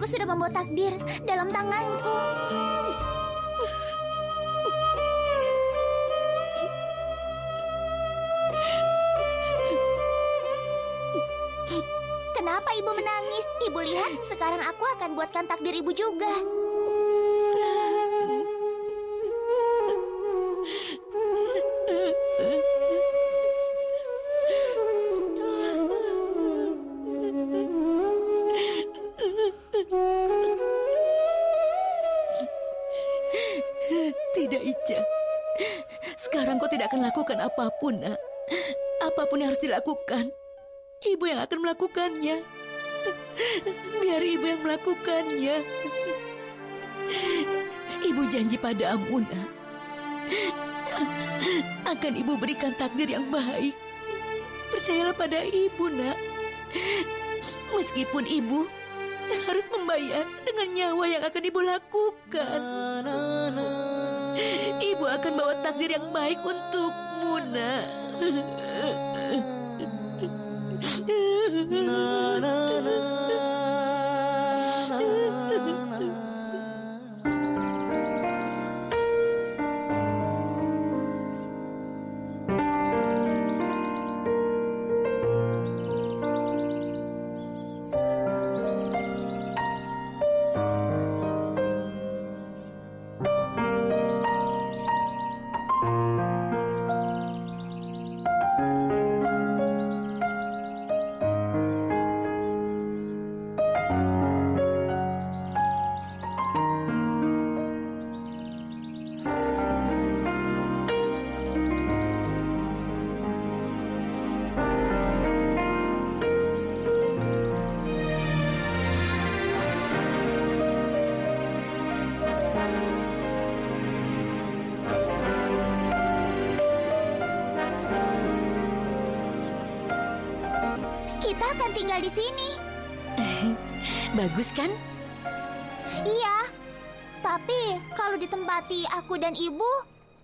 Aku sudah membawa takdir dalam tanganku. Kenapa ibu menangis? Ibu lihat, sekarang aku akan buatkan takdir ibu juga. Tidak, Ica. Sekarang kau tidak akan lakukan apapun, nak. Apapun yang harus dilakukan, ibu yang akan melakukannya. Biar ibu yang melakukannya. Ibu janji padamu, nak. Akan ibu berikan takdir yang baik. Percayalah pada ibu, nak. Meskipun ibu harus membayar dengan nyawa yang akan ibu lakukan. Ibu akan bawa takdir yang baik untukmu, nak. Kita akan tinggal di sini. Bagus kan? Iya. Tapi kalau ditempati aku dan ibu,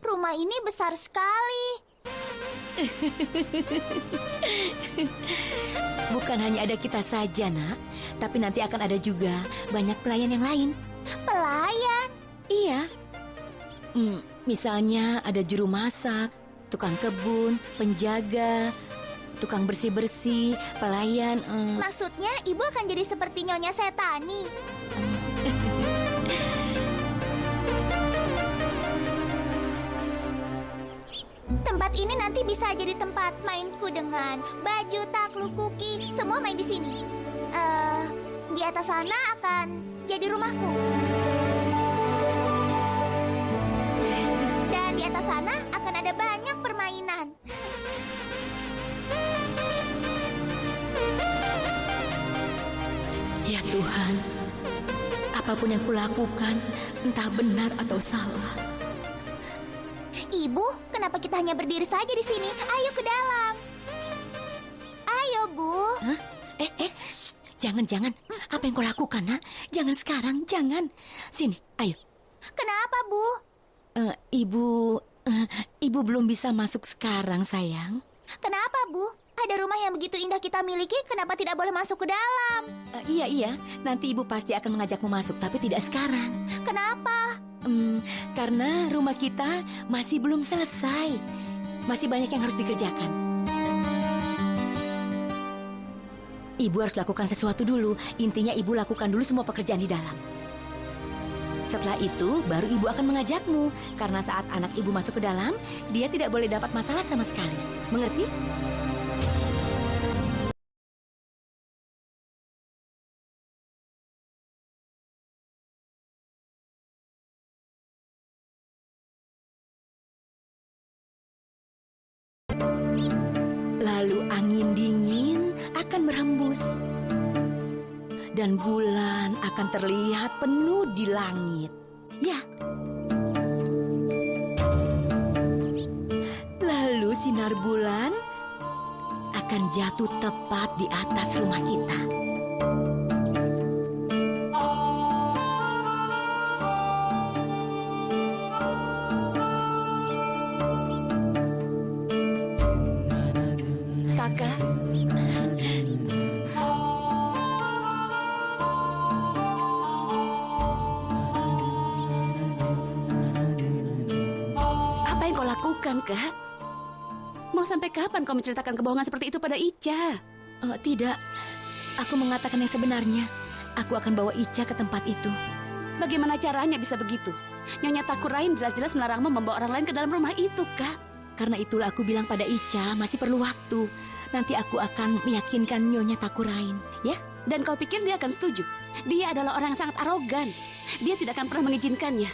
rumah ini besar sekali. Bukan hanya ada kita saja, nak. Tapi nanti akan ada juga banyak pelayan yang lain. Pelayan? Iya. Misalnya ada juru masak, tukang kebun, penjaga, tukang bersih-bersih, pelayan. Maksudnya ibu akan jadi seperti Nyonya Setani. Tempat ini nanti bisa jadi tempat mainku dengan baju, takluk, kuki, semua main di sini. Di atas sana akan jadi rumahku. Dan di atas sana akan ada banyak permainan. Ya Tuhan, apapun yang kulakukan, entah benar atau salah. Ibu, kenapa kita hanya berdiri saja di sini? Ayo ke dalam. Ayo, Bu. Hah? Shh, jangan. Apa yang kau lakukan, nak? Jangan sekarang, jangan. Sini, ayo. Kenapa, Bu? Ibu belum bisa masuk sekarang, sayang. Kenapa, Bu? Ada rumah yang begitu indah kita miliki, kenapa tidak boleh masuk ke dalam? Iya. Nanti ibu pasti akan mengajakmu masuk, tapi tidak sekarang. Kenapa? Karena rumah kita masih belum selesai. Masih banyak yang harus dikerjakan. Ibu harus lakukan sesuatu dulu. Intinya ibu lakukan dulu semua pekerjaan di dalam. Setelah itu, baru ibu akan mengajakmu. Karena saat anak ibu masuk ke dalam, dia tidak boleh dapat masalah sama sekali. Mengerti? Lalu angin dingin akan berhembus. Dan bulan akan terlihat penuh di langit. Ya. Lalu sinar bulan akan jatuh tepat di atas rumah kita. Kakak. lakukan, Kak? Mau sampai kapan kau menceritakan kebohongan seperti itu pada Ica? Tidak, aku mengatakan yang sebenarnya. Aku akan bawa Ica ke tempat itu. Bagaimana caranya bisa begitu? Nyonya Takurain jelas-jelas melarangmu membawa orang lain ke dalam rumah itu, Kak. Karena itulah aku bilang pada Ica, masih perlu waktu. Nanti aku akan meyakinkan Nyonya Takurain, ya? Dan kau pikir dia akan setuju? Dia adalah orang yang sangat arogan. Dia tidak akan pernah mengizinkannya.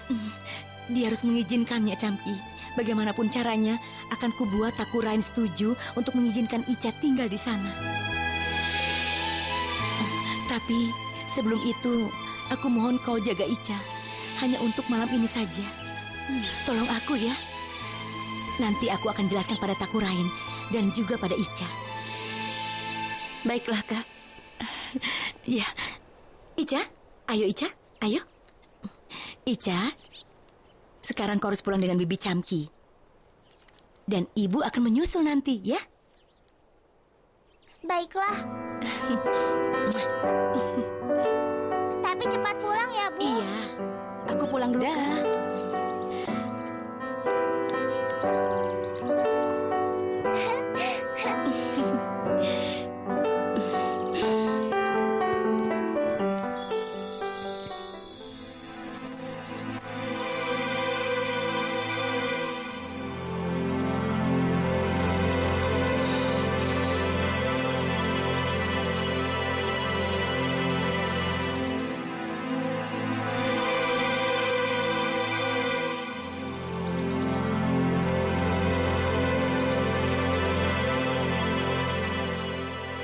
Dia harus mengizinkannya, Campi. Bagaimanapun caranya, akan kubuat Takurain setuju untuk mengizinkan Ica tinggal di sana. Tapi sebelum itu, aku mohon kau jaga Ica. Hanya untuk malam ini saja. Tolong aku ya. Nanti aku akan jelaskan pada Takurain dan juga pada Ica. Baiklah, Kak. Ya, Ica, ayo Ica, ayo. Ica, sekarang kau harus pulang dengan Bibi Camki. Dan ibu akan menyusul nanti, ya? Baiklah. Tapi cepat pulang ya, Bu. Iya. Aku pulang dulu, Kak.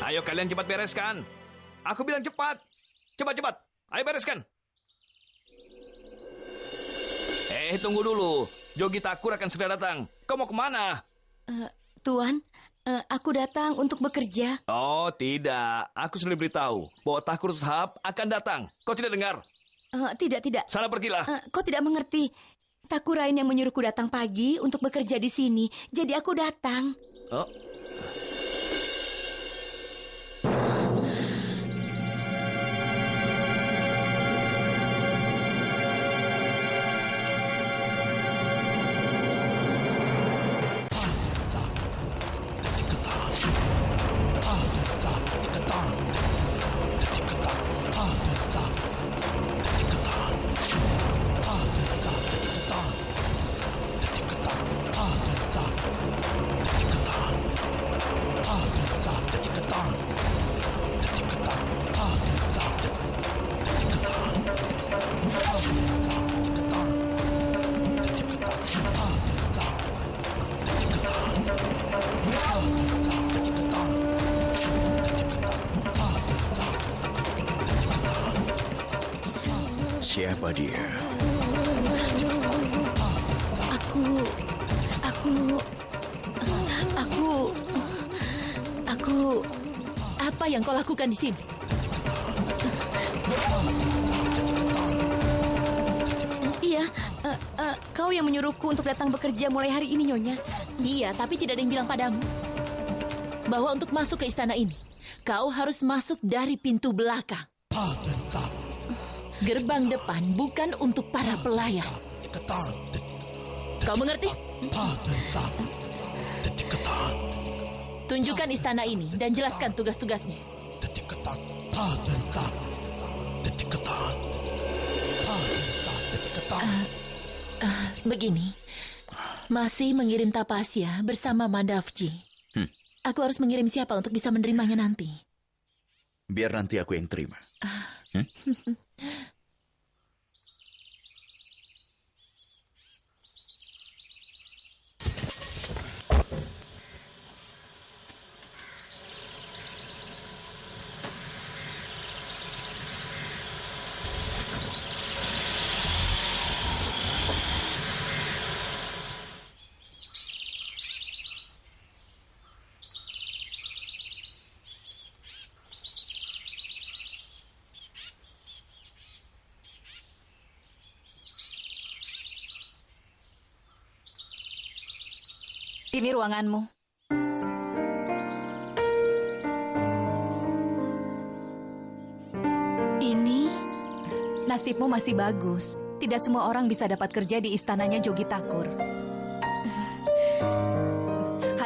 Ayo kalian cepat bereskan. Aku bilang cepat. Cepat. Ayo bereskan. Tunggu dulu. Jogi Takur akan segera datang. Kau mau kemana? Tuan, aku datang untuk bekerja. Oh, tidak. Aku sudah beritahu bahwa Takur Sahab akan datang. Kau tidak dengar? Tidak. Sana pergilah. Kau tidak mengerti. Takurain yang menyuruhku datang pagi untuk bekerja di sini. Jadi aku datang. Oh. Siapa dia? Aku... Apa yang kau lakukan di sini? Iya, kau yang menyuruhku untuk datang bekerja mulai hari ini, Nyonya. Iya, tapi tidak ada yang bilang padamu bahwa untuk masuk ke istana ini, kau harus masuk dari pintu belakang. Gerbang depan bukan untuk para pelayan. Kau mengerti? Tunjukkan istana ini dan jelaskan tugas-tugasnya. Begini, masih mengirim Tapasya bersama Mandavji. Aku harus mengirim siapa untuk bisa menerimanya nanti? Biar nanti aku yang terima. Ini ruanganmu. Ini... Nasibmu masih bagus. Tidak semua orang bisa dapat kerja di istananya Jogi Takur.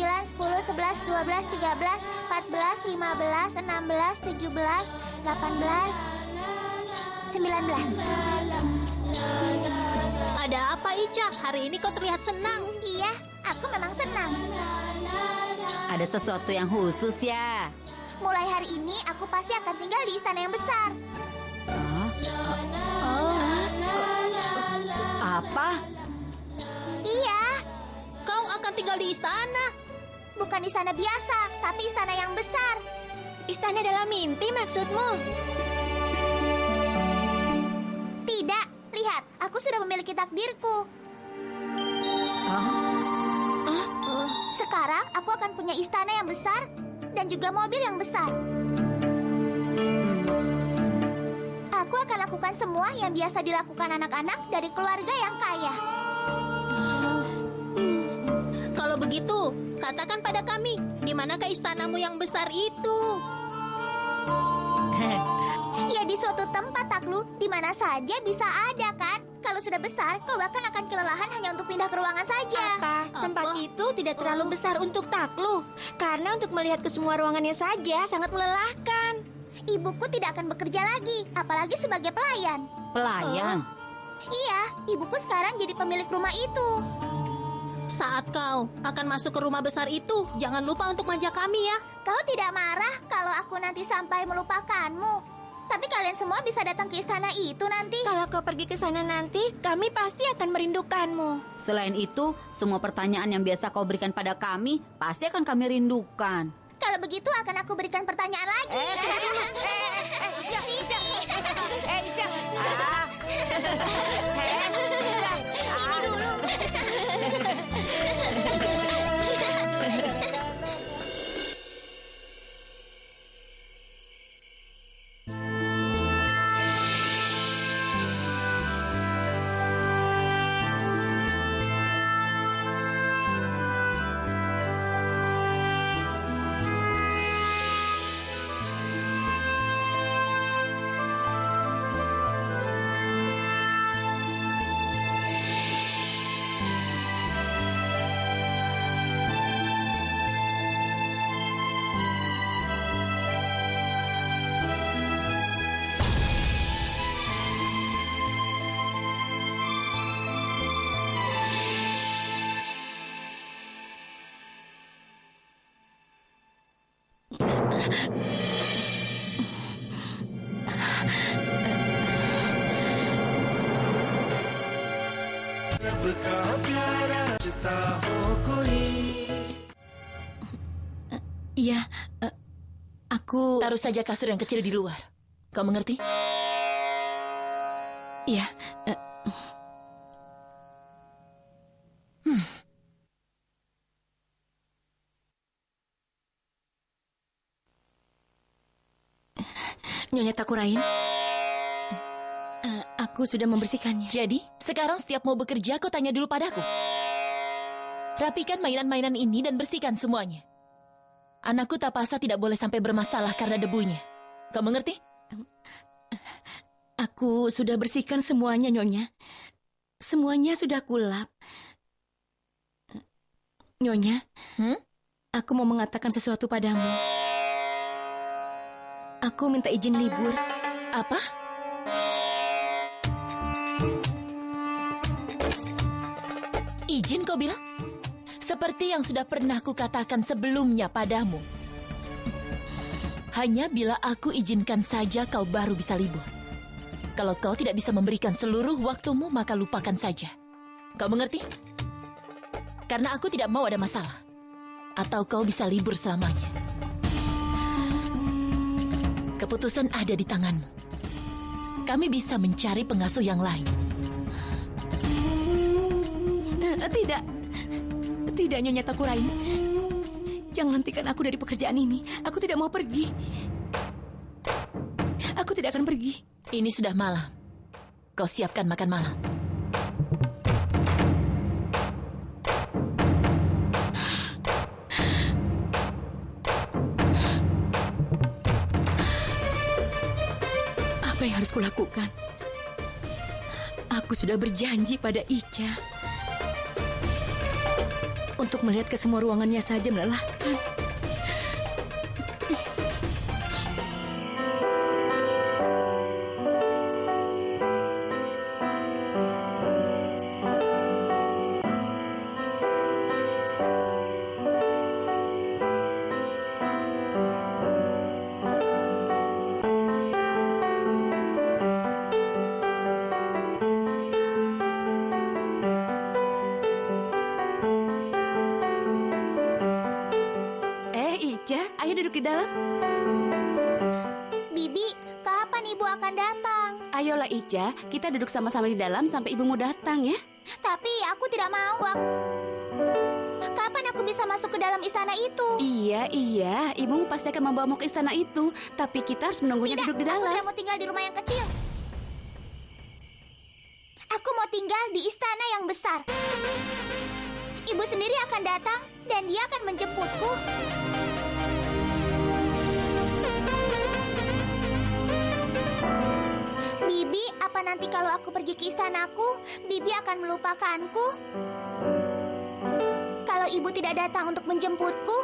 9, 10, 11, 12, 13, 14, 15, 16, 17, 18, 19. Ada apa, Ica? Hari ini kau terlihat senang. Iya, aku memang senang. Ada sesuatu yang khusus ya? Mulai hari ini aku pasti akan tinggal di istana yang besar. Apa? Iya, Kau akan tinggal di istana. bukan istana biasa, tapi istana yang besar. Istana dalam mimpi maksudmu? Tidak, lihat, aku sudah memiliki takdirku. Sekarang aku akan punya istana yang besar dan juga mobil yang besar. Aku akan lakukan semua yang biasa dilakukan anak-anak dari keluarga yang kaya. Kalau begitu, katakan pada kami, di manakah istanamu yang besar itu? Ya di suatu tempat, Taklu, di mana saja bisa ada kan? Kalau sudah besar, kau bahkan akan kelelahan hanya untuk pindah ke ruangan saja. Tempat itu tidak terlalu besar untuk Taklu. Karena untuk melihat ke semua ruangannya saja sangat melelahkan. Ibuku tidak akan bekerja lagi, apalagi sebagai pelayan. Pelayan? Iya, ibuku sekarang jadi pemilik rumah itu. Saat kau akan masuk ke rumah besar itu, jangan lupa untuk manja kami ya. Kau tidak marah kalau aku nanti sampai melupakanmu. Tapi kalian semua bisa datang ke istana itu nanti. Kalau kau pergi ke sana nanti, kami pasti akan merindukanmu. Selain itu, semua pertanyaan yang biasa kau berikan pada kami, pasti akan kami rindukan. Kalau begitu akan aku berikan pertanyaan lagi. Ini dulu. Iya, aku... Taruh saja kasur yang kecil di luar. Kau mengerti? Iya, Nyonya Takurain, aku sudah membersihkannya. Jadi, sekarang setiap mau bekerja, kau tanya dulu padaku. Rapikan mainan-mainan ini dan bersihkan semuanya. Anakku Tapasa tidak boleh sampai bermasalah karena debunya. Kau mengerti? Aku sudah bersihkan semuanya, Nyonya. Semuanya sudah kulap. Nyonya, aku mau mengatakan sesuatu padamu. Aku minta izin libur. Apa? Izin kau bilang? Seperti yang sudah pernah kukatakan sebelumnya padamu. Hanya bila aku izinkan saja kau baru bisa libur. Kalau kau tidak bisa memberikan seluruh waktumu, maka lupakan saja. Kau mengerti? Karena aku tidak mau ada masalah. Atau kau bisa libur selamanya. Keputusan ada di tanganmu. Kami bisa mencari pengasuh yang lain. Tidak. Tidak, Nyonya Takurain. Jangan hentikan aku dari pekerjaan ini. Aku tidak mau pergi. Aku tidak akan pergi. Ini sudah malam. Kau siapkan makan malam. Apa yang harus kulakukan? Aku sudah berjanji pada Ica untuk melihat ke semua ruangannya saja melelahkan. Ayo duduk di dalam. Bibi, kapan ibu akan datang? Ayolah Ica, kita duduk sama-sama di dalam sampai ibumu datang ya. Tapi aku tidak mau. Kapan aku bisa masuk ke dalam istana itu? Iya, ibumu pasti akan membawamu ke istana itu. Tapi kita harus menunggunya duduk di Aku dalam. tidak mau tinggal di rumah yang kecil. Aku mau tinggal di istana yang besar. Ibu sendiri akan datang dan dia akan menjemputku. Bibi, apa nanti kalau aku pergi ke istanaku, Bibi akan melupakanku? Kalau ibu tidak datang untuk menjemputku,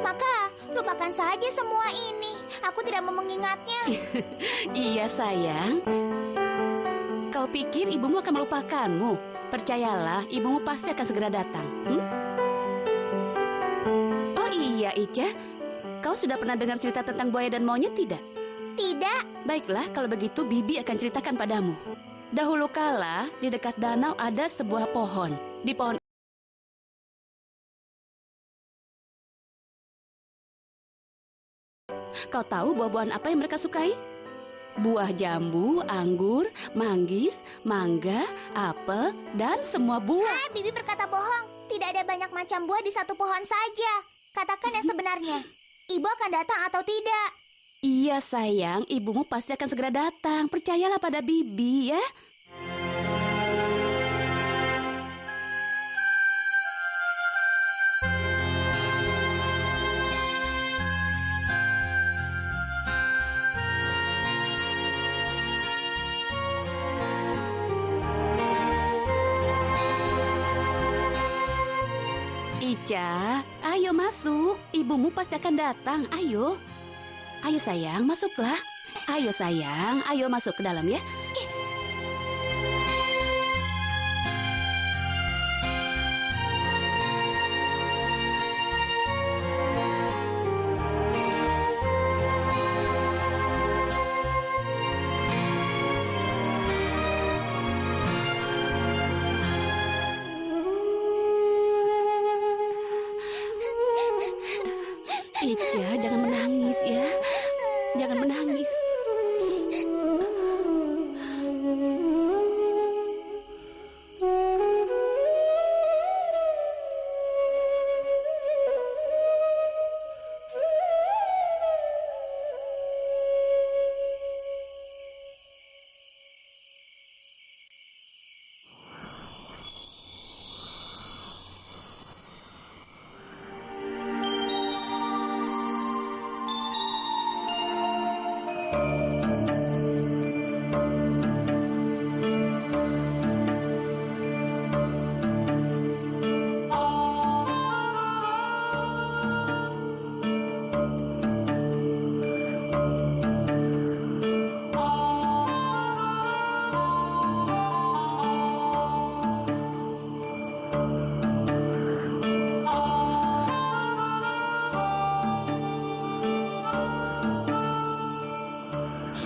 maka lupakan saja semua ini. Aku tidak mau mengingatnya. Iya sayang. Kau pikir ibumu akan melupakanmu? Percayalah, ibumu pasti akan segera datang. Oh iya Ica, kau sudah pernah dengar cerita tentang buaya dan monyet tidak? Tidak. Baiklah, kalau begitu Bibi akan ceritakan padamu. Dahulu kala, di dekat danau ada sebuah pohon. Di pohon kau tahu buah-buahan apa yang mereka sukai? Buah jambu, anggur, manggis, mangga, apel, dan semua buah. Bibi berkata bohong. Tidak ada banyak macam buah di satu pohon saja. Katakan yang sebenarnya. Ibu akan datang atau tidak? Iya sayang, ibumu pasti akan segera datang. Percayalah pada Bibi ya. Ica, ayo masuk. Ibumu pasti akan datang. Ayo. Ayo sayang, masuklah. Ayo sayang, ayo masuk ke dalam ya. Ica, jangan menangis ya. Jangan menangis.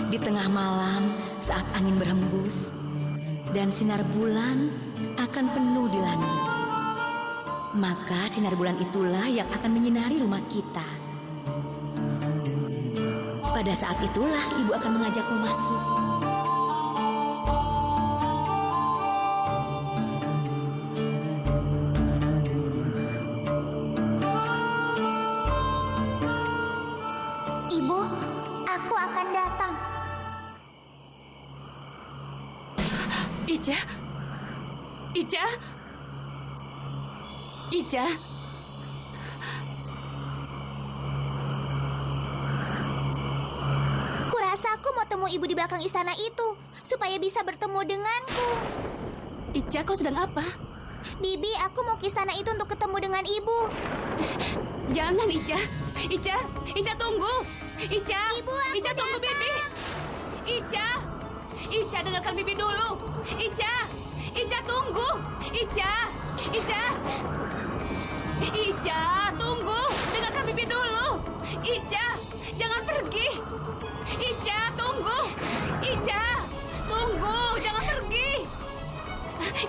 Di tengah malam saat angin berhembus dan sinar bulan akan penuh di langit, maka sinar bulan itulah yang akan menyinari rumah kita. Pada saat itulah ibu akan mengajakmu masuk. Ibu, aku akan datang. Ica. Ica. Ica. Kurasa aku mau temu ibu di belakang istana itu, supaya bisa bertemu denganku. Ica, kau sedang apa? Bibi, aku mau ke istana itu untuk ketemu dengan ibu. Jangan, Ica. Ica, Ica tunggu. Ica, Ibu, aku Ica tunggu, datang. Bibi. Ica, Ica dengarkan Bibi dulu. Ica, Ica tunggu. Ica, Ica. Ica, tunggu. Dengarkan Bibi dulu. Ica, jangan pergi. Ica, tunggu. Ica, tunggu. Jangan pergi.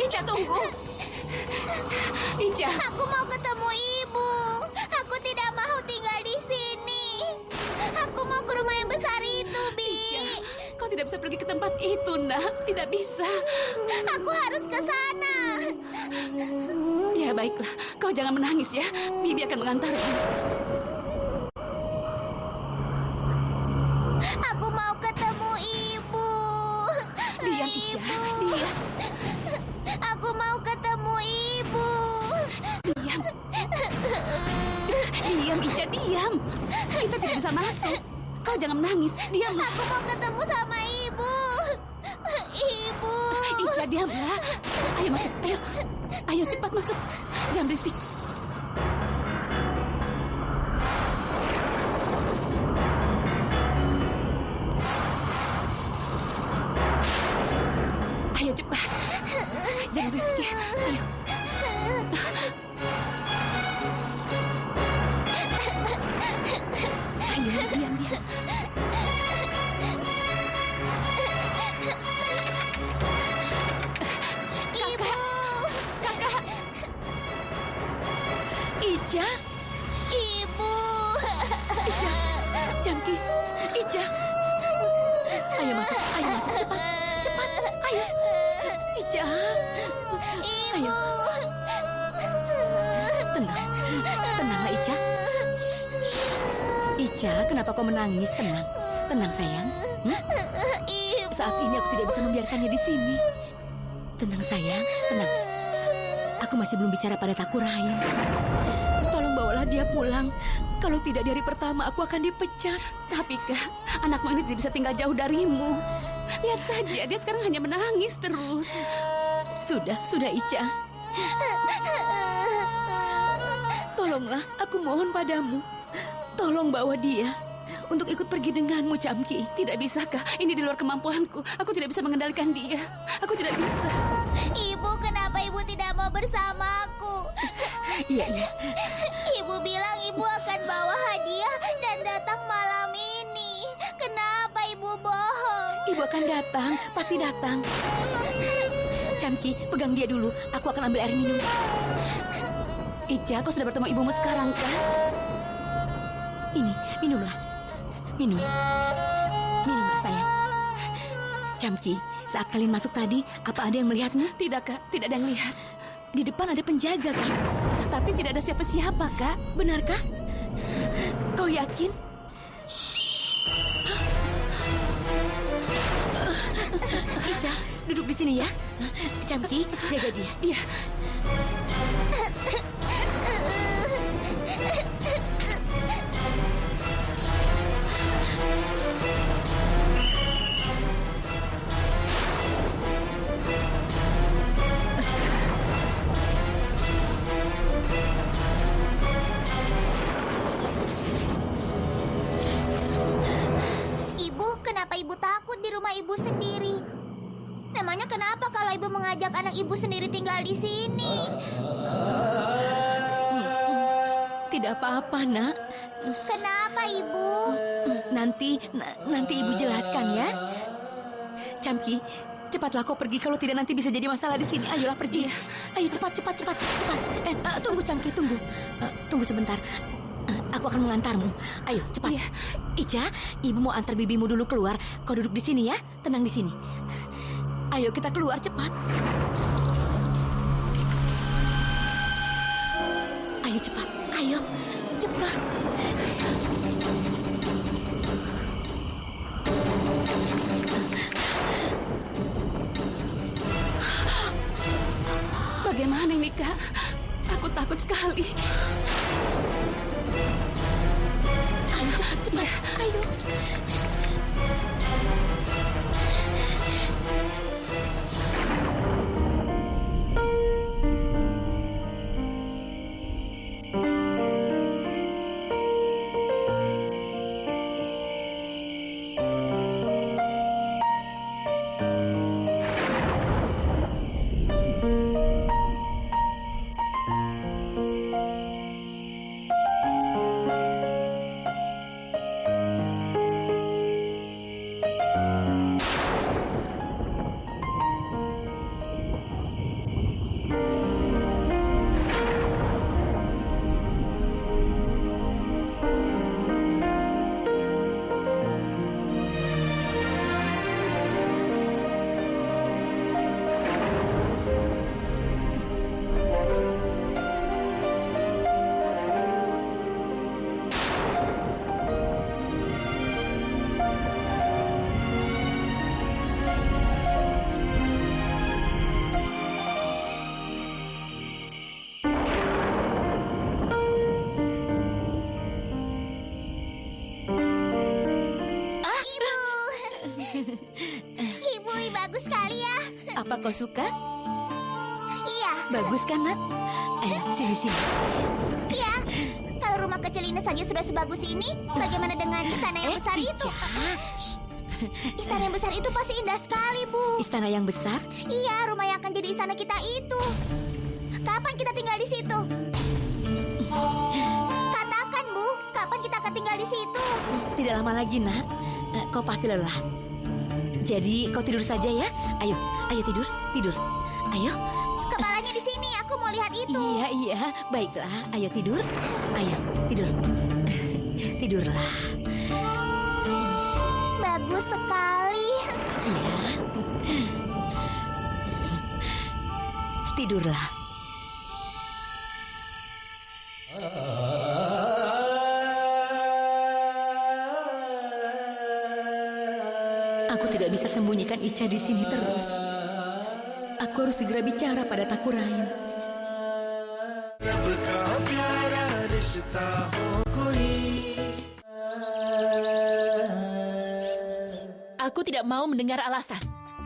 Ica, tunggu. Ica. Aku mau ketemu ibu. Aku tidak mau tinggal di sini. Aku mau ke rumah yang besar itu, Bi. Ica, kau tidak bisa pergi ke tempat itu, Nak. Tidak bisa. Aku harus ke sana. Ya, baiklah. Kau jangan menangis ya. Bibi akan mengantarmu. Aku mau ketemu ibu. Diam, Ica. Diam. Aku mau ketemu ibu. Diam. Diam, Ica. Diam. Kita tidak bisa masuk. Kau jangan menangis. Diamlah. Aku mau ketemu sama ibu. Ibu. Ica, diamlah. Ayo masuk. Ayo. Ayo cepat masuk. Jangan berisik. Ayo cepat. Jangan berisik ya. Ayo. Ayo, diam, diam. Ibu. Kakak. Ica, Ibu. Ica, Jangki, Ica. Ayo masuk cepat, cepat, ayo. Ica, ayo. Tenanglah Ica. Ica, kenapa kau menangis? Tenang, tenang sayang. Ibu. Saat ini aku tidak bisa membiarkannya di sini. Tenang sayang, tenang. Aku masih belum bicara pada Takurain. Tolong bawalah dia pulang. Kalau tidak di hari pertama aku akan dipecat. Tapi Kak, anakmu ini tidak bisa tinggal jauh darimu. Lihat saja, dia sekarang hanya menangis terus. Sudah Ica. Tolonglah, aku mohon padamu. Tolong bawa dia untuk ikut pergi denganmu, Camki. Tidak bisa, Kak. Ini di luar kemampuanku. Aku tidak bisa mengendalikan dia. Aku tidak bisa. Ibu, kenapa ibu tidak mau bersamaku? Iya. Ibu bilang ibu akan bawa hadiah dan datang malam ini. Kenapa ibu bohong? Ibu akan datang, pasti datang. Camki, pegang dia dulu. Aku akan ambil air minum. Ica, kau sudah bertemu ibumu sekarang, Kak? Minumlah. Minumlah, sayang. Camki, saat kalian masuk tadi, apa ada yang melihatmu? Tidak, Kak. Tidak ada yang lihat. Di depan ada penjaga, kan? Tapi tidak ada siapa-siapa, Kak. Benarkah? Kau yakin? Ica, duduk di sini ya. Camki, jaga dia. Iya. Ibu, kenapa ibu takut di rumah ibu sendiri? Memangnya kenapa kalau ibu mengajak anak ibu sendiri tinggal di sini? Tidak apa-apa, nak. Kenapa ibu? Nanti ibu jelaskan ya. Camki, cepatlah kau pergi, kalau tidak nanti bisa jadi masalah di sini. Ayolah pergi. Ayo cepat. Tunggu Camki, tunggu. Tunggu sebentar. Aku akan mengantarmu. Ayo cepat. Iya. Ica, ibu mau antar bibimu dulu keluar. Kau duduk di sini ya. Tenang di sini. Ayo kita keluar cepat. Ayo cepat. Ayo cepat. Bagaimana ini, Kak? Aku takut sekali. Ayo cepat. Ayo. Ibu, bagus sekali ya. Apa kau suka? Iya, Bagus kan, nak? Ayo, sini. iya. Kalau rumah kecil ini saja sudah sebagus ini, bagaimana dengan istana yang besar itu? Istana yang besar itu pasti indah sekali, Bu. Istana yang besar? Iya, rumah yang akan jadi istana kita itu. Kapan kita tinggal di situ? Katakan, Bu, kapan kita akan tinggal di situ? Tidak lama lagi, nak. Kau pasti lelah. Jadi kau tidur saja ya. Ayo tidur. Ayo. Kepalanya di sini, aku mau lihat itu. Iya. Baiklah, ayo tidur. Ayo, tidur. Tidurlah. Bagus sekali. Iya. Tidurlah. Aku tidak bisa sembunyikan Ica di sini terus. Aku harus segera bicara pada Takurain. Aku tidak mau mendengar alasan.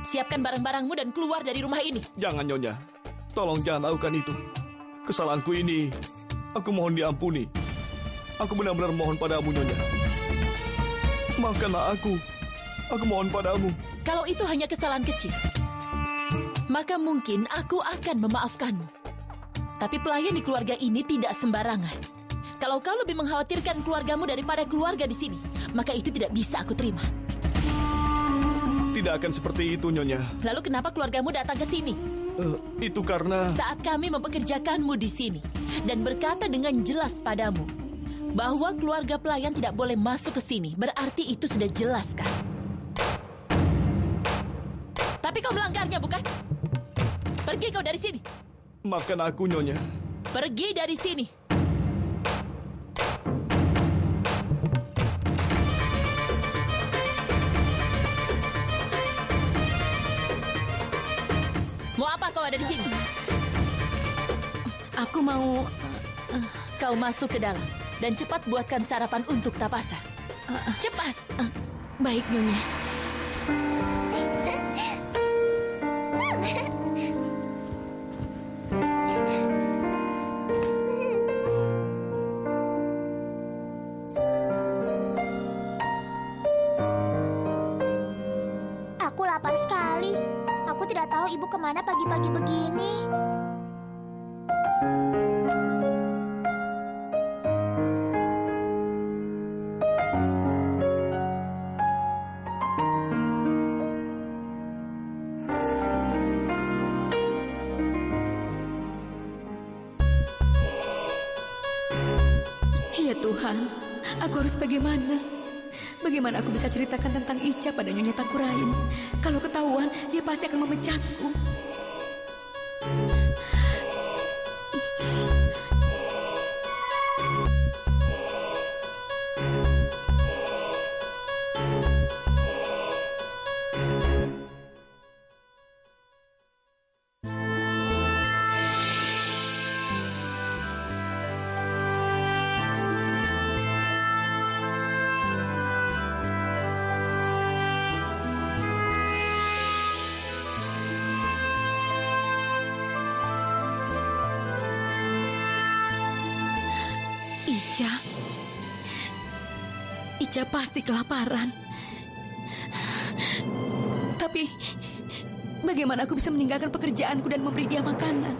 Siapkan barang-barangmu dan keluar dari rumah ini. Jangan, Nyonya. Tolong jangan lakukan itu. Kesalahanku ini, aku mohon diampuni. Aku benar-benar mohon padamu, Nyonya. Maafkanlah aku. Aku mohon padamu. Kalau itu hanya kesalahan kecil, maka mungkin aku akan memaafkanmu. Tapi pelayan di keluarga ini tidak sembarangan. Kalau kau lebih mengkhawatirkan keluargamu daripada keluarga di sini, maka itu tidak bisa aku terima. Tidak akan seperti itu, Nyonya. Lalu kenapa keluargamu datang ke sini? Itu karena... Saat kami mempekerjakanmu di sini dan berkata dengan jelas padamu Bahwa keluarga pelayan tidak boleh masuk ke sini, berarti itu sudah jelas kan? Tapi kau melanggarnya, bukan? Pergi kau dari sini. Maafkan aku, Nyonya. Pergi dari sini. Mau apa kau ada di sini? Aku mau... Kau masuk ke dalam dan cepat buatkan sarapan untuk Tapasa. Cepat. Baik, Nyonya. Aku lapar sekali. Aku tidak tahu ibu kemana pagi-pagi begini. Ya Tuhan, aku harus bagaimana? Bagaimana aku bisa ceritakan tentang Ica pada Nyonya Takurain? Kalau ketahuan, dia pasti akan memecatku. Ica pasti kelaparan. Tapi bagaimana aku bisa meninggalkan pekerjaanku dan memberi dia makanan?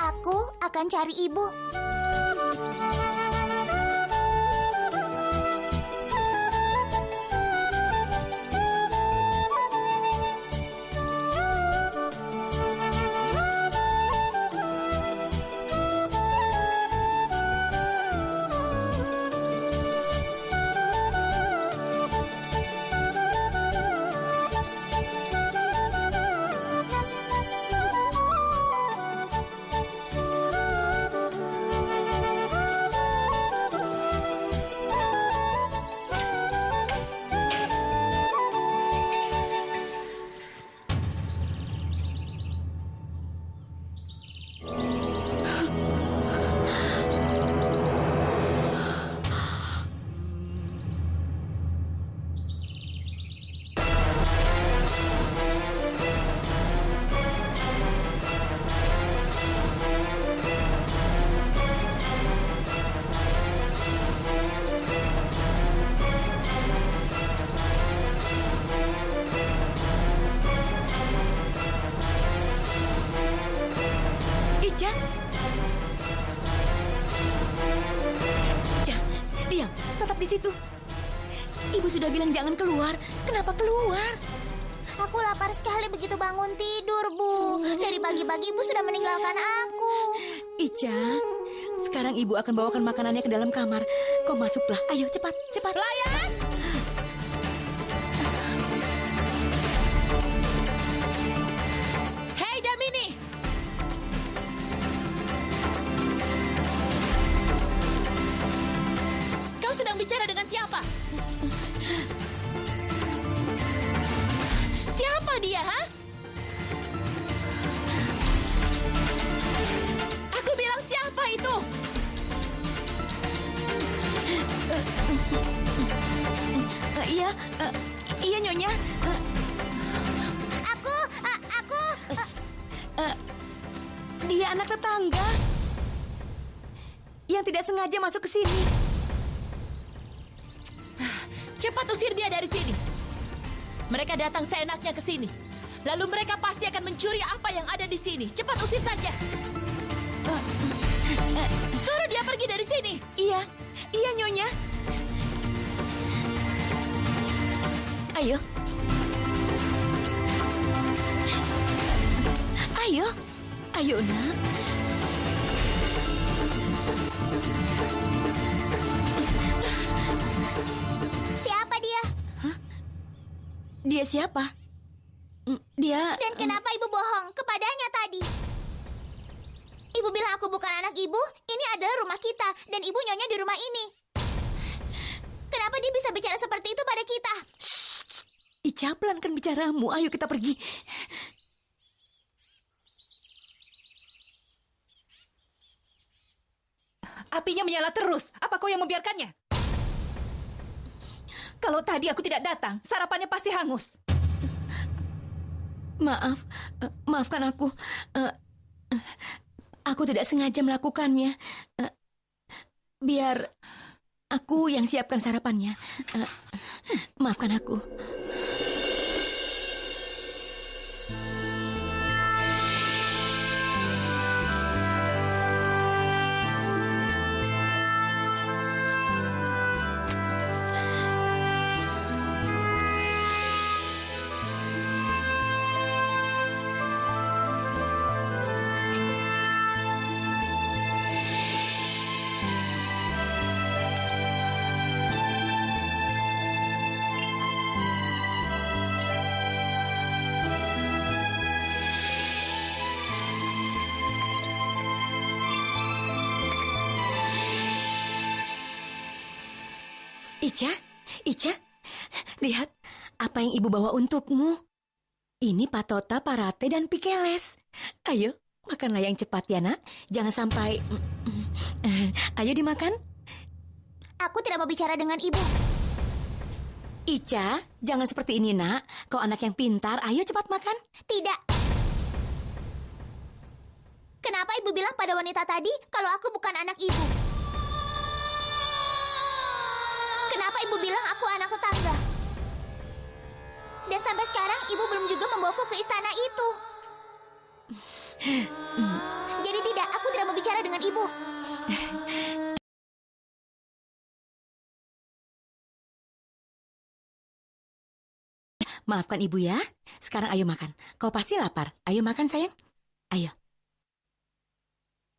Aku akan cari ibu. di situ. Ibu sudah bilang jangan keluar. Kenapa keluar? Aku lapar sekali begitu bangun tidur, Bu. Dari pagi-pagi Ibu sudah meninggalkan aku. Ica, sekarang Ibu akan bawakan makanannya ke dalam kamar. Kau masuklah. Ayo, cepat, cepat. Pelayan! dia, ha? Aku bilang siapa itu? Iya, iya Nyonya. Aku. Dia anak tetangga yang tidak sengaja masuk ke sini. Cepat usir dia dari sini. Mereka datang seenaknya ke sini. Lalu mereka pasti akan mencuri apa yang ada di sini. Cepat usir saja. Suruh dia pergi dari sini. Iya, iya Nyonya. Ayo. Ayo. Ayo, Nak. Siapa dia? Dia siapa? Dia... Dan kenapa ibu bohong kepadanya tadi? Ibu bilang aku bukan anak ibu. Ini adalah rumah kita. Dan ibu nyonya di rumah ini. Kenapa dia bisa bicara seperti itu pada kita? Shh, Ica, pelankan bicaramu. Ayo kita pergi. Apinya menyala terus. Apa kau yang membiarkannya? Kalau tadi aku tidak datang, sarapannya pasti hangus. Maaf, maafkan aku. Aku tidak sengaja melakukannya. Biar aku yang siapkan sarapannya. Maafkan aku. Ica, lihat apa yang ibu bawa untukmu. Ini patota, parate, dan pikeles. Ayo, makanlah yang cepat ya, Nak. Jangan sampai... Ayo dimakan. Aku tidak mau bicara dengan ibu. Ica, jangan seperti ini, Nak. Kau anak yang pintar, ayo cepat makan. Tidak. Kenapa ibu bilang pada wanita tadi kalau aku bukan anak ibu? Kenapa ibu bilang aku anak tetangga? Dan sampai sekarang ibu belum juga membawaku ke istana itu. Jadi tidak, aku tidak mau bicara dengan ibu. Maafkan ibu ya. Sekarang ayo makan. Kau pasti lapar. Ayo makan sayang. Ayo.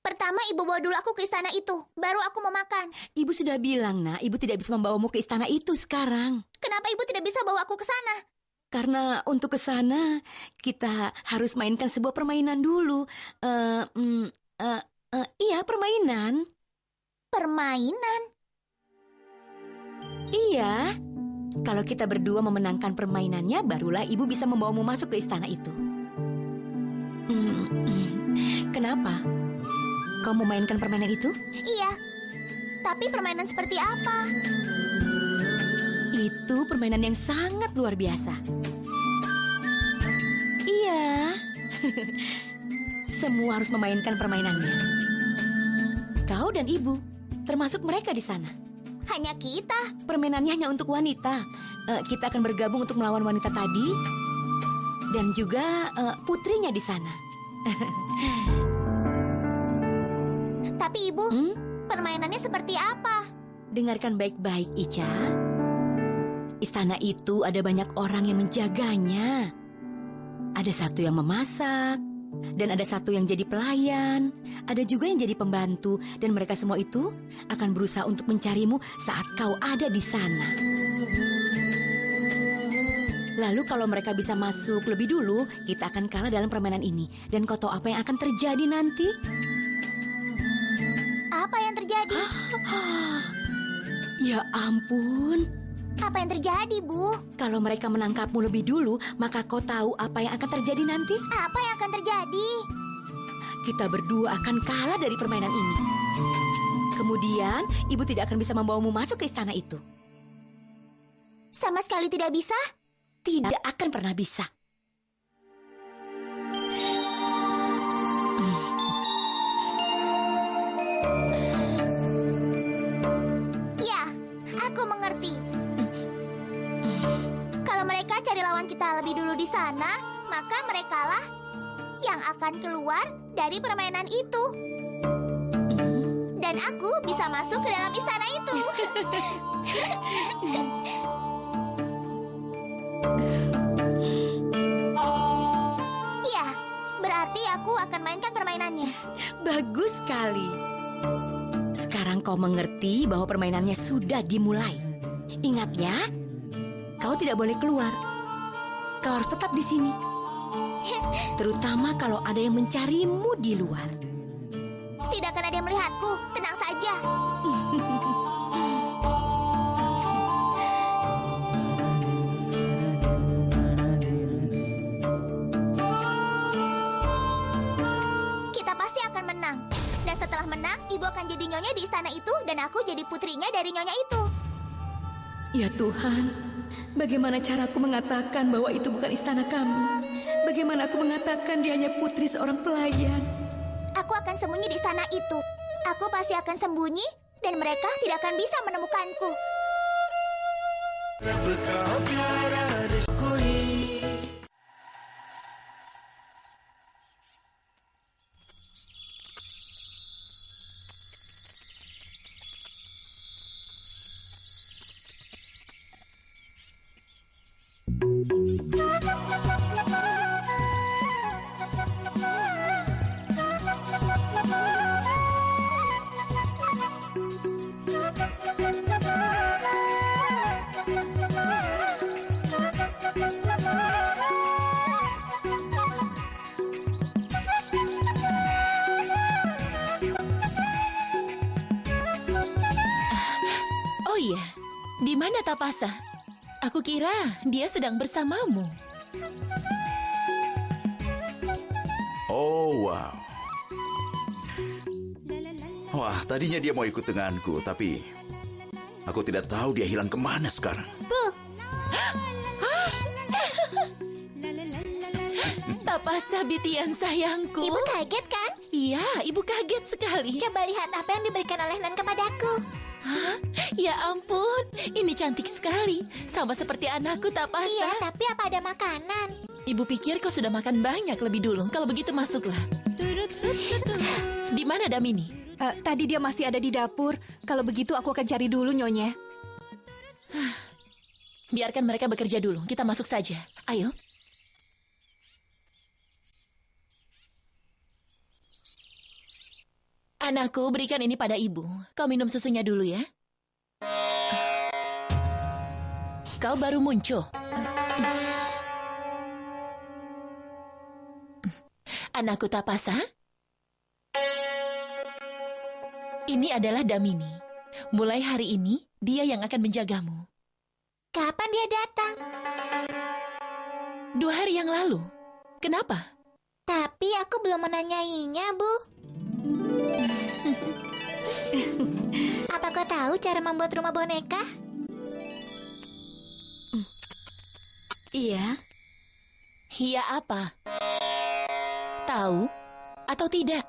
Pertama ibu bawa dulu aku ke istana itu. Baru aku mau makan. Ibu sudah bilang, Nak. Ibu tidak bisa membawamu ke istana itu sekarang. Kenapa ibu tidak bisa bawa aku ke sana? Karena untuk ke sana, kita harus mainkan sebuah permainan dulu. Iya, permainan. Permainan? Iya. Kalau kita berdua memenangkan permainannya, barulah ibu bisa membawamu masuk ke istana itu. Kenapa? Kau mau mainkan permainan itu? Iya. Tapi permainan seperti apa? Itu permainan yang sangat luar biasa. Iya. Semua harus memainkan permainannya. Kau dan ibu, termasuk mereka di sana. Hanya kita. Permainannya hanya untuk wanita. Kita akan bergabung untuk melawan wanita tadi. Dan juga putrinya di sana. Tapi ibu, permainannya seperti apa? Dengarkan baik-baik, Ica. Istana itu ada banyak orang yang menjaganya. Ada satu yang memasak, dan ada satu yang jadi pelayan. Ada juga yang jadi pembantu, dan mereka semua itu akan berusaha untuk mencarimu saat kau ada di sana. Lalu kalau mereka bisa masuk lebih dulu, kita akan kalah dalam permainan ini. Dan kau tahu apa yang akan terjadi nanti? Apa yang terjadi? Ya ampun, Apa yang terjadi, Bu? Kalau mereka menangkapmu lebih dulu, maka kau tahu apa yang akan terjadi nanti? Apa yang akan terjadi? Kita berdua akan kalah dari permainan ini. Kemudian, ibu tidak akan bisa membawamu masuk ke istana itu. Sama sekali tidak bisa? Tidak akan pernah bisa. Ya, aku mengerti. Kalau mereka cari lawan kita lebih dulu di sana, maka merekalah yang akan keluar dari permainan itu. Dan aku bisa masuk ke dalam istana itu. Ya, berarti aku akan mainkan permainannya. Bagus sekali. Sekarang kau mengerti bahwa permainannya sudah dimulai. Ingat ya, kau tidak boleh keluar. Kau harus tetap di sini. Terutama kalau ada yang mencarimu di luar. Tidak akan ada yang melihatku. Tenang saja. Kita pasti akan menang. Dan setelah menang, ibu akan jadi nyonya di istana itu dan aku jadi putrinya dari nyonya itu. Ya Tuhan, bagaimana caraku mengatakan bahwa itu bukan istana kami? Bagaimana aku mengatakan dia hanya putri seorang pelayan? Aku akan sembunyi di istana itu. Aku pasti akan sembunyi dan mereka tidak akan bisa menemukanku. Oh iya, di mana Tapasa? Aku kira dia sedang bersamamu. Oh, wow. Wah, tadinya dia mau ikut denganku, tapi aku tidak tahu dia hilang kemana sekarang. Tapasa Bitian sayangku. Ibu kaget kan? Iya, ibu kaget sekali. Coba lihat apa yang diberikan oleh Nan kepadaku. Hah? Ya ampun, ini cantik sekali. Sama seperti anakku Tapasa. Iya, tapi apa ada makanan? Ibu pikir kau sudah makan banyak lebih dulu. Kalau begitu masuklah. Di mana Damini? Tadi dia masih ada di dapur. Kalau begitu aku akan cari dulu, Nyonya. Biarkan mereka bekerja dulu. Kita masuk saja. Ayo. Anakku, berikan ini pada ibu. Kau minum susunya dulu ya. Kau baru muncul. Anakku Tapasa. Ini adalah Damini. Mulai hari ini, dia yang akan menjagamu. Kapan dia datang? 2 hari yang lalu. Kenapa? Tapi aku belum menanyainya, Bu. Apa kau tahu cara membuat rumah boneka? Iya. Iya apa? Tahu atau tidak?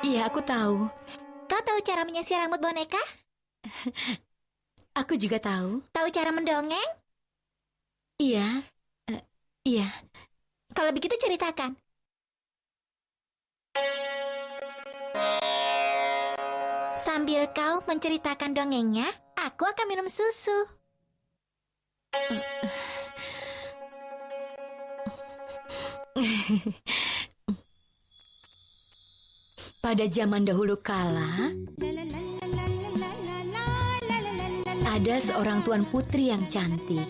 Iya, aku tahu. Kau tahu cara menyisir rambut boneka? Aku juga tahu. Tahu cara mendongeng? Iya. Iya. Kalau begitu ceritakan. Sambil kau menceritakan dongengnya, aku akan minum susu. Pada zaman dahulu kala, ada seorang tuan putri yang cantik.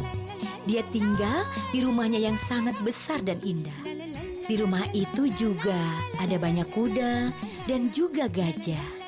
Dia tinggal di rumahnya yang sangat besar dan indah. Di rumah itu juga ada banyak kuda dan juga gajah.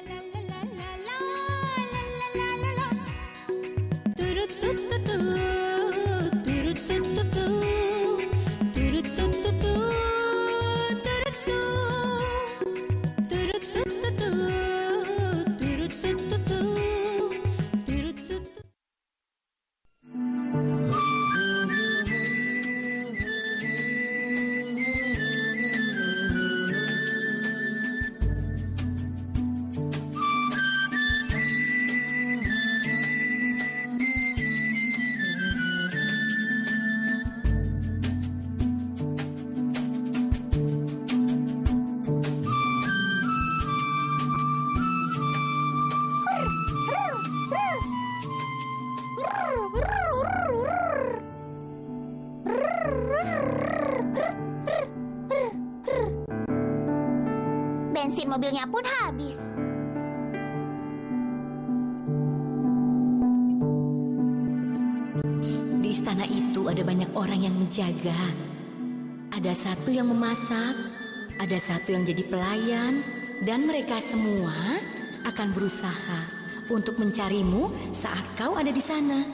Bensin mobilnya pun habis. Di istana itu ada banyak orang yang menjaga. Ada satu yang memasak, ada satu yang jadi pelayan, dan mereka semua akan berusaha untuk mencarimu saat kau ada di sana.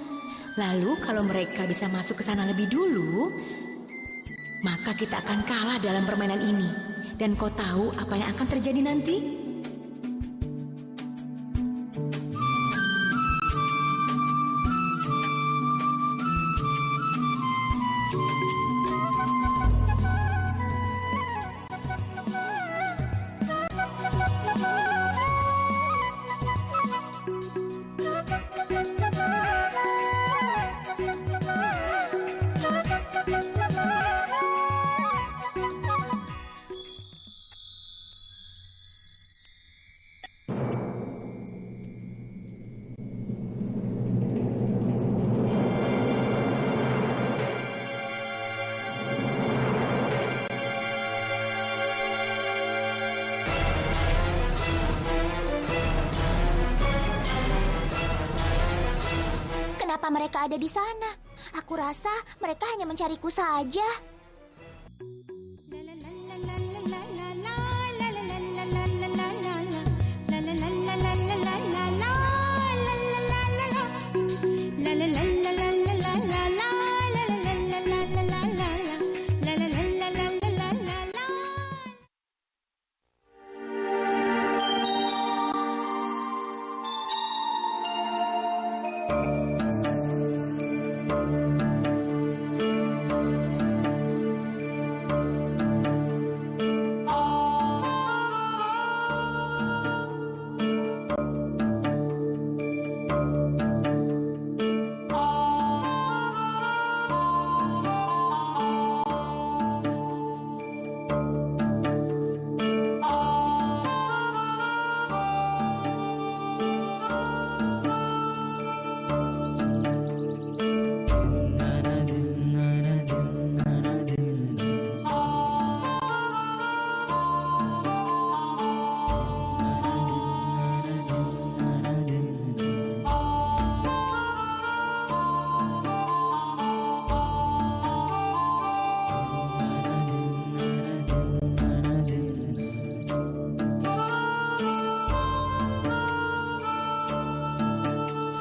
Lalu kalau mereka bisa masuk ke sana lebih dulu, maka kita akan kalah dalam permainan ini. Dan kau tahu apa yang akan terjadi nanti? Kenapa mereka ada di sana? Aku rasa mereka hanya mencariku saja.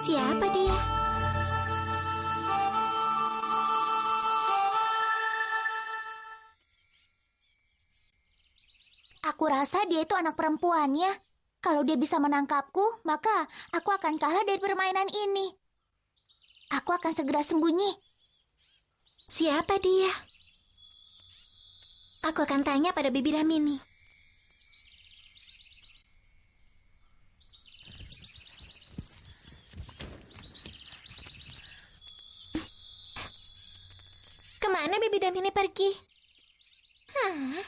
Siapa dia? Aku rasa dia itu anak perempuannya. Kalau dia bisa menangkapku, maka aku akan kalah dari permainan ini. Aku akan segera sembunyi. Siapa dia? Aku akan tanya pada Bibi Ramini. Kemana Bibi Ramini pergi? Hah?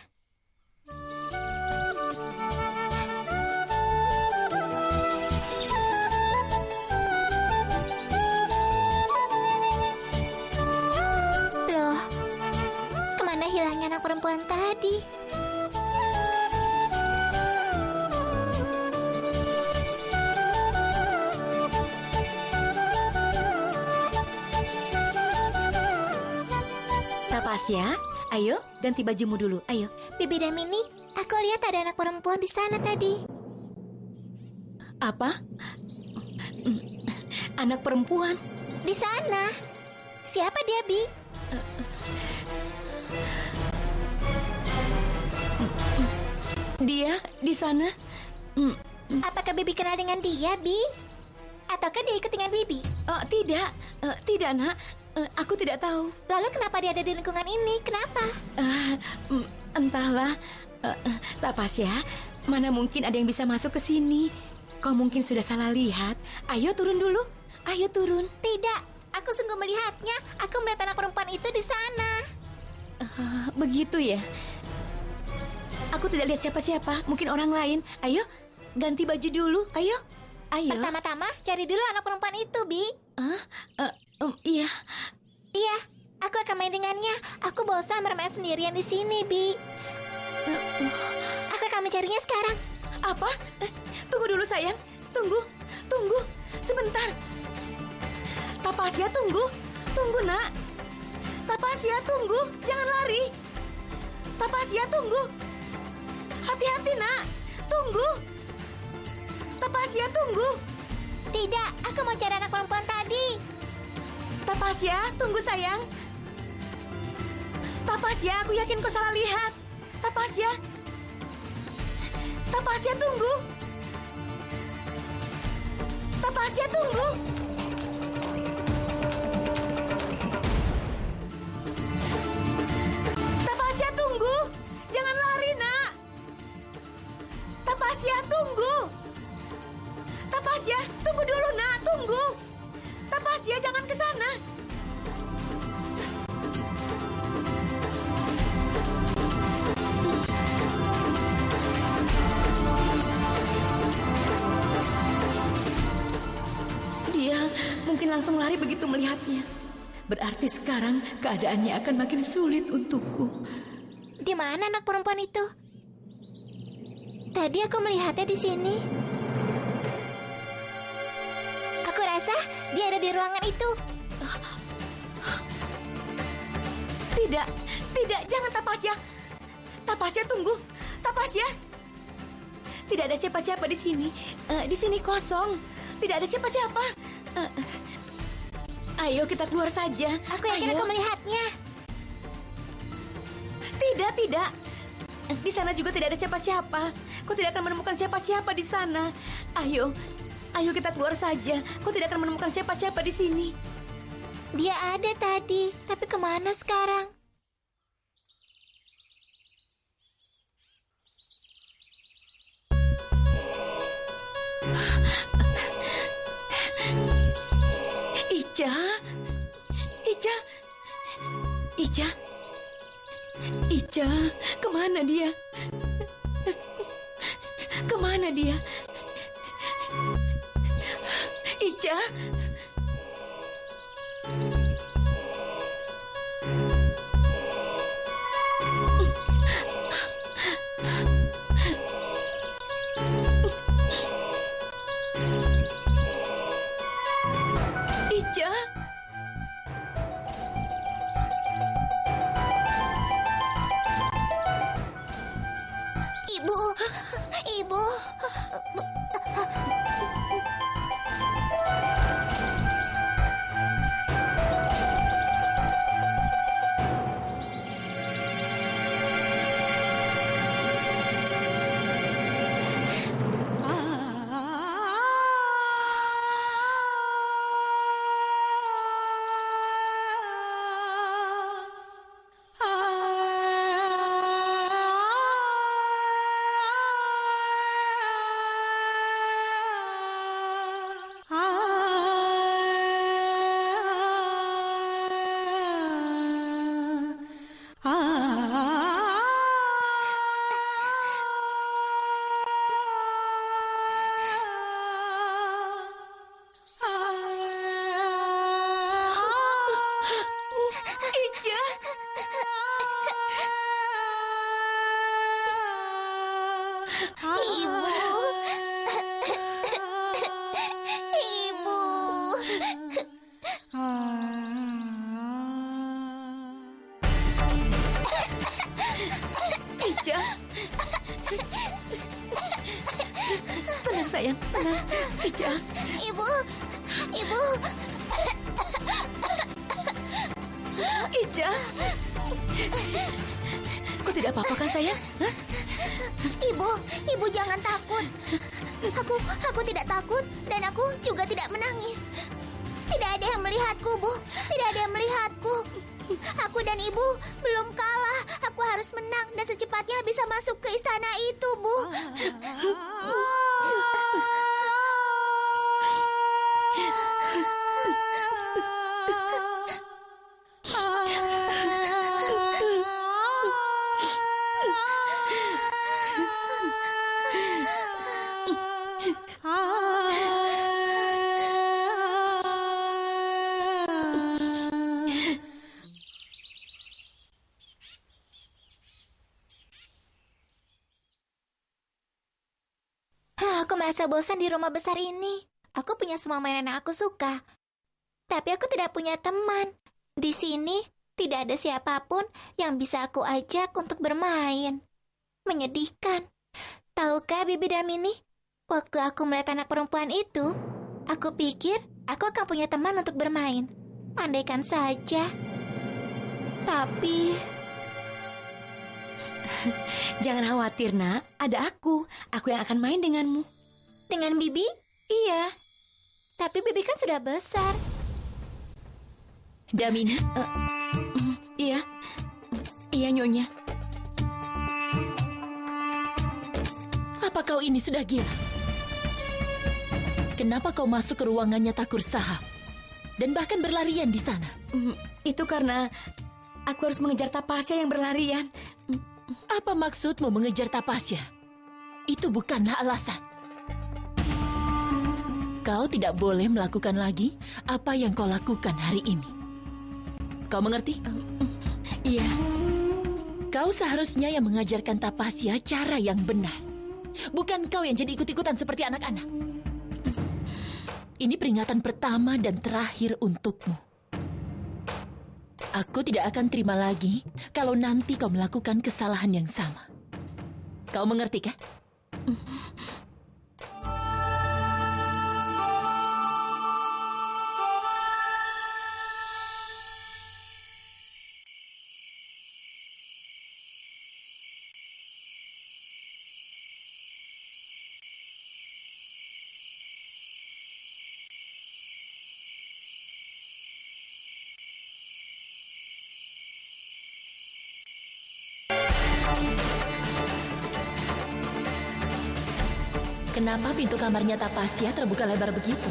Loh, kemana hilangnya anak perempuan tadi? Tapasya, ayo ganti bajumu dulu, ayo. Bibi Ramini, aku lihat ada anak perempuan di sana tadi. Apa? Anak perempuan? Di sana. Siapa dia, Bi? Dia di sana? Apakah Bibi kenal dengan dia, Bi? Ataukah dia ikut dengan Bibi? Tidak, tidak nak. Aku tidak tahu. Lalu kenapa dia ada di lingkungan ini? Kenapa? Entahlah. Tapasya, mana mungkin ada yang bisa masuk ke sini? Kau mungkin sudah salah lihat. Ayo turun dulu. Ayo turun. Tidak, aku sungguh melihatnya. Aku melihat anak perempuan itu di sana. Begitu ya? Aku tidak lihat siapa-siapa. Mungkin orang lain. Ayo, ganti baju dulu. Ayo. Ayo. Pertama-tama cari dulu anak perempuan itu, Bi. Iya. Iya, aku akan main dengannya. Aku bosan bermain sendirian di sini, Bi. Aku akan akan mencarinya sekarang. Apa? Tunggu dulu sayang. Tunggu. Sebentar. Tapasya, tunggu. Tunggu, nak. Tapasya, tunggu. Jangan lari. Tapasya, tunggu. Hati-hati, nak. Tunggu. Tapasya, tunggu. Tidak, aku mau cari anak perempuan tadi. Tapasya, tunggu sayang. Tapasya, aku yakin kau salah lihat. Tapasya. Tapasya, tunggu. Tapasya, tunggu. Tapasya, tunggu. Jangan lari, nak. Tapasya, tunggu. Tapasya, tunggu dulu, nak. Tunggu. Tapasya, jangan ke sana. Dia mungkin langsung lari begitu melihatnya. Berarti sekarang keadaannya akan makin sulit untukku. Di mana anak perempuan itu? Tadi aku melihatnya di sini. Aku rasa dia ada di ruangan itu. Tidak, jangan Tapasya. Tapasya, tunggu. Tapasya. Tidak ada siapa-siapa di sini. Di sini kosong. Tidak ada siapa-siapa. Ayo kita keluar saja. Aku yakin aku melihatnya. Tidak. Di sana juga tidak ada siapa-siapa. Kau tidak akan menemukan siapa-siapa di sana. Ayo kita keluar saja. Kau tidak akan menemukan siapa-siapa di sini. Dia ada tadi, tapi kemana sekarang? Ica, kemana dia? Kemana dia? Ica? Ica? Ibu. Ica. Tenang sayang, tenang. Ica. Ibu. Ica. Kau tidak apa-apa kan sayang? Hah? Ibu jangan takut. Aku tidak takut dan aku juga tidak menangis. Tidak ada yang melihatku, Bu. Tidak ada yang melihatku. Aku dan Ibu belum kalah. Aku harus menang dan secepatnya bisa masuk ke istana itu, Bu. Aku merasa bosan di rumah besar ini. Aku punya semua mainan yang aku suka. Tapi aku tidak punya teman. Di sini tidak ada siapapun yang bisa aku ajak untuk bermain. Menyedihkan. Tahukah Bibi Damini? Waktu aku melihat anak perempuan itu, aku pikir aku akan punya teman untuk bermain. Andaikan saja. Tapi... Jangan khawatir, Nak. Ada aku. Aku yang akan main denganmu. Dengan Bibi? Iya. Tapi Bibi kan sudah besar. Damini, Iya. Iya, Nyonya. apa kau ini sudah gila? Kenapa kau masuk ke ruangannya Thakur Sahab dan bahkan berlarian di sana? Itu karena aku harus mengejar Tapasya yang berlarian. Apa maksudmu mengejar Tapasya? Itu bukanlah alasan. Kau tidak boleh melakukan lagi apa yang kau lakukan hari ini. Kau mengerti? Iya. Kau seharusnya yang mengajarkan Tapasya cara yang benar. Bukan kau yang jadi ikut-ikutan seperti anak-anak. Ini peringatan pertama dan terakhir untukmu. Aku tidak akan terima lagi kalau nanti kau melakukan kesalahan yang sama. Kau mengerti, kah? Kenapa pintu kamarnya Tapasya terbuka lebar begitu?